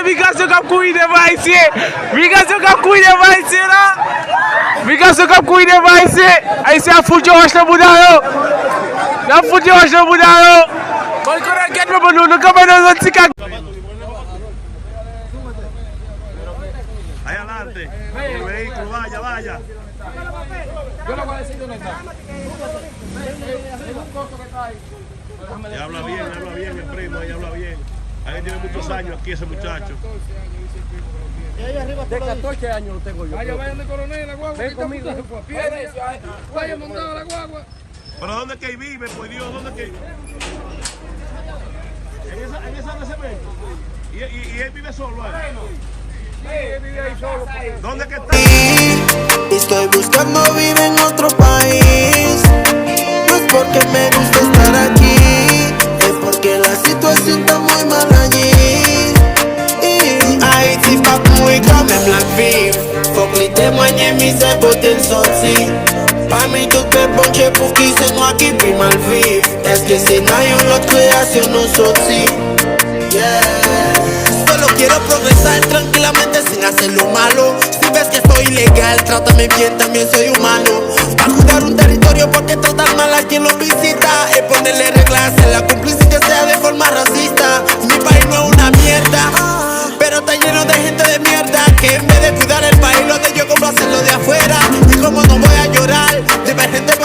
migration kap kouy de haïtien. Migration kap kouy de haïtien là. Migration kap kouy de haïtien. Haïtien foutu roche le boudaro. La foutu roche le boudaro. Kon konen get me bonou, nou kame nou zon tika. Ahí adelante, el vehículo, vaya, vaya. Yo le voy a decir dónde está. Y habla bien el primo, ahí habla bien. Ahí tiene muchos años aquí ese muchacho. De 14 años lo tengo yo. Vaya, vayan de coronel, la guagua. Ven conmigo. Vaya montado la guagua. Pero ¿dónde es que vive, por Dios? ¿Dónde es que? En esa de cemento. Y él vive solo ahí. ¿Dónde es que está? Estoy buscando vivir en otro país. No es porque me gusta estar aquí, es porque la situación está muy mal allí. Haïti pas pourri quand même la vivre. Faut que les témoigner mis à beauté le sorti. Parmi toutes les bonnes Dieu pour qui c'est moi qui puis mal vivre. Est-ce que c'est naïf l'autre création nous sorti? Yeah. Solo quiero progresar tranquilamente sin hacer lo malo. Si ves que soy ilegal, trátame bien, también soy humano. Pa' cuidar un territorio, porque tratar mal a quien lo visita es ponerle reglas en la complicidad, sea de forma racista. Mi país no es una mierda, pero está lleno de gente de mierda que en vez de cuidar el país lo de yo como hacerlo de afuera. Y como no voy a llorar de ver gente